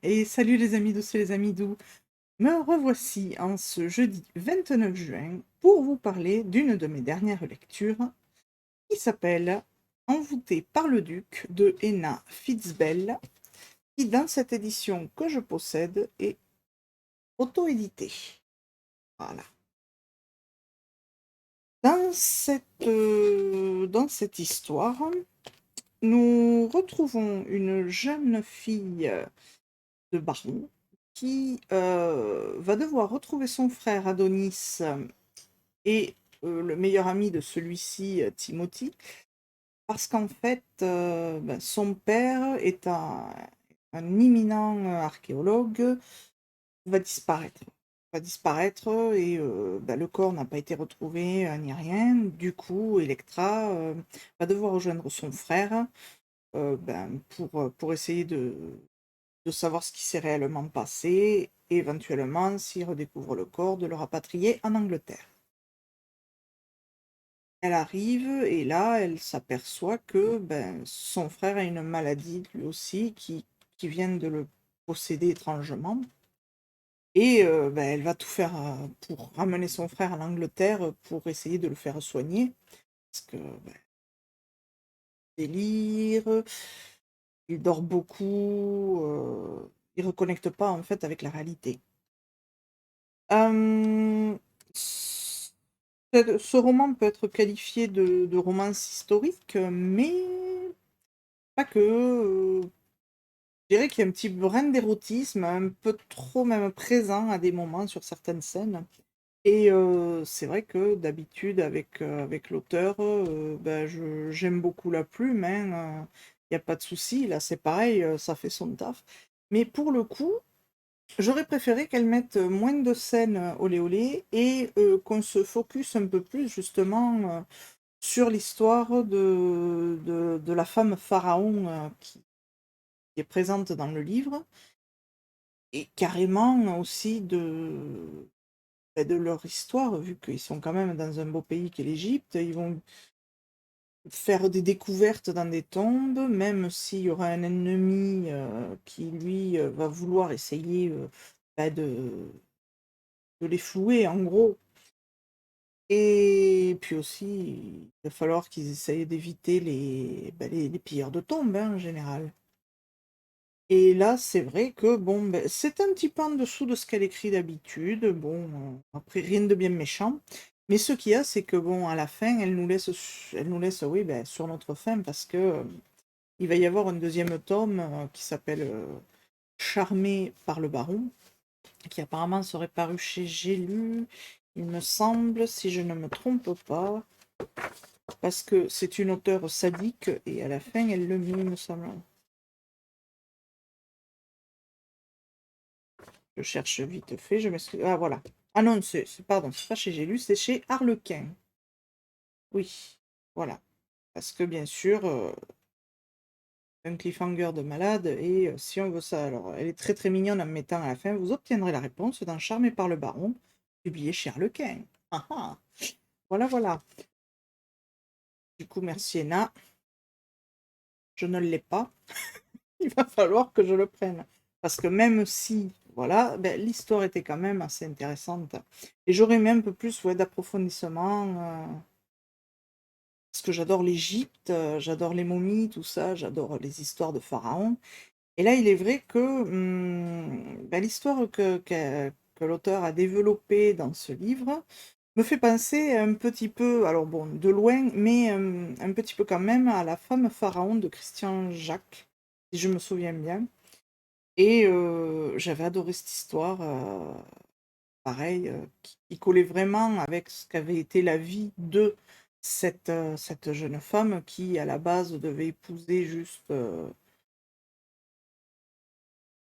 Et salut les amis douces et les amis doux, me revoici en ce jeudi 29 juin pour vous parler d'une de mes dernières lectures qui s'appelle Envoûté par le duc de Henna Fitzbell, qui dans cette édition que je possède est auto-éditée. Voilà. Dans cette histoire, nous retrouvons une jeune fille de baron qui va devoir retrouver son frère Adonis et le meilleur ami de celui-ci, Timothy, parce qu'en fait, son père est un imminent archéologue, va disparaître. Va disparaître et le corps n'a pas été retrouvé ni rien. Du coup, Electra va devoir rejoindre son frère pour essayer de savoir ce qui s'est réellement passé et éventuellement, s'il redécouvre le corps, de le rapatrier en Angleterre. Elle arrive et là, elle s'aperçoit que son frère a une maladie lui aussi qui vient de le posséder étrangement. Et elle va tout faire pour ramener son frère en Angleterre pour essayer de le faire soigner. Parce que délire, il dort beaucoup, il reconnecte pas en fait avec la réalité. Hem, ce roman peut être qualifié de romance historique, mais pas que, je dirais qu'il y a un petit brin d'érotisme, un peu trop même présent à des moments sur certaines scènes et c'est vrai que d'habitude avec l'auteur, je j'aime beaucoup la plume, hein, il y a pas de souci. Là, c'est pareil, ça fait son taf. Mais pour le coup, j'aurais préféré qu'elle mette moins de scènes olé olé et qu'on se focus un peu plus justement sur l'histoire de la femme pharaon qui est présente dans le livre et carrément aussi de leur histoire, vu qu'ils sont quand même dans un beau pays qu'est l'Égypte. Ils vont faire des découvertes dans des tombes, même s'il y aura un ennemi qui, lui, va vouloir essayer bah, de les flouer, en gros. Et puis aussi, il va falloir qu'ils essayent d'éviter les pilleurs de tombes, hein, en général. Et là, c'est vrai que bon, c'est un petit peu en dessous de ce qu'elle écrit d'habitude. Bon, après rien de bien méchant. Mais ce qu'il y a, c'est que bon, à la fin, elle nous laisse, oui, sur notre faim parce que il va y avoir un deuxième tome qui s'appelle Charmé par le baron, qui apparemment serait paru chez J'ai lu, il me semble, si je ne me trompe pas. Parce que c'est une auteure sadique et à la fin, elle le met, il me semble. Je cherche vite fait, je m'excuse. Ah, voilà. Ah non, pardon, c'est pas chez J'ai lu, c'est chez Harlequin. Oui, voilà. Parce que bien sûr, un cliffhanger de malade et si on veut ça, alors elle est très très mignonne en mettant à la fin, vous obtiendrez la réponse dans Charmé par le baron, publié chez Harlequin. Ah ah. Voilà, voilà. Du coup, merci Ena. Je ne l'ai pas. Il va falloir que je le prenne. Parce que même si, voilà, l'histoire était quand même assez intéressante. Et j'aurais mis un peu plus ouais, d'approfondissement. Parce que j'adore l'Égypte, j'adore les momies, tout ça, j'adore les histoires de pharaons. Et là, il est vrai que l'histoire que l'auteur a développée dans ce livre me fait penser un petit peu, alors bon, de loin, mais un petit peu quand même à la femme pharaon de Christian Jacques, si je me souviens bien. Et j'avais adoré cette histoire, pareil, qui collait vraiment avec ce qu'avait été la vie de cette jeune femme qui, à la base, devait épouser juste, un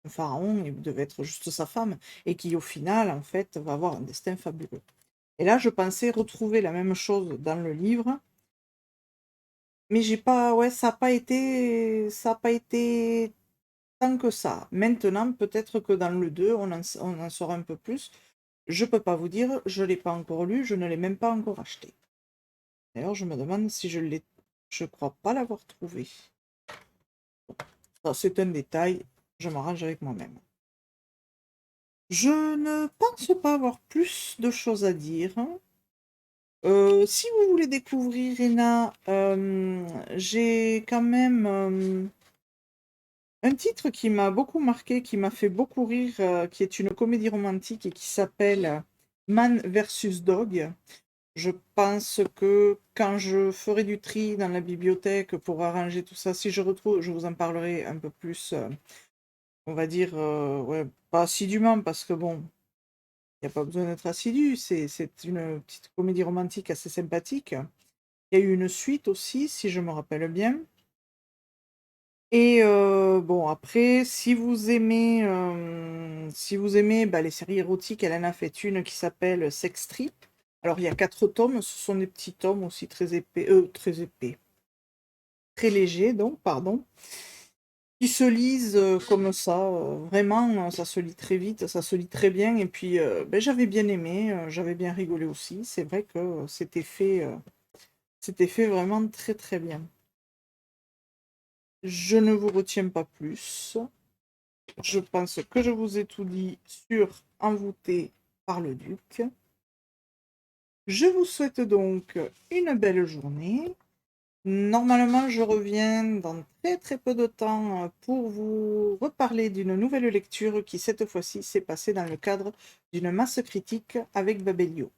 pharaon et devait être juste sa femme et qui, au final, en fait, va avoir un destin fabuleux. Et là, je pensais retrouver la même chose dans le livre, mais j'ai pas ouais, ça a pas été tant que ça. Maintenant, peut-être que dans le 2 on en saura un peu plus. Je peux pas vous dire, je l'ai pas encore lu, je ne l'ai même pas encore acheté. D'ailleurs, je me demande si je l'ai je crois pas l'avoir trouvé. Ça, c'est un détail je m'arrange avec moi-même. Je ne pense pas avoir plus de choses à dire. Si vous voulez découvrir Rina, j'ai quand même un titre qui m'a beaucoup marqué, qui m'a fait beaucoup rire, qui est une comédie romantique et qui s'appelle Man versus Dog. Je pense que quand je ferai du tri dans la bibliothèque pour arranger tout ça, si je retrouve, je vous en parlerai un peu plus, on va dire, ouais, pas assidûment, parce que bon, il n'y a pas besoin d'être assidu, c'est une petite comédie romantique assez sympathique. Il y a eu une suite aussi, si je me rappelle bien. Et bon, après, si vous aimez bah, les séries érotiques, elle en a fait une qui s'appelle Sex Trip. Alors, il y a 4 tomes, ce sont des petits tomes aussi très épais, très légers, donc, pardon, qui se lisent comme ça, vraiment, ça se lit très vite, ça se lit très bien, et puis ben, j'avais bien aimé, j'avais bien rigolé aussi. C'est vrai que c'était fait vraiment très très bien. Je ne vous retiens pas plus. Je pense que je vous ai tout dit sur Envoûté par le duc. Je vous souhaite donc une belle journée. Normalement, je reviens dans très très peu de temps pour vous reparler d'une nouvelle lecture qui, cette fois-ci, s'est passée dans le cadre d'une masse critique avec Babelio.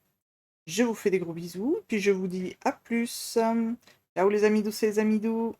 Je vous fais des gros bisous, puis je vous dis à plus. Ciao les amis douces et les amis doux.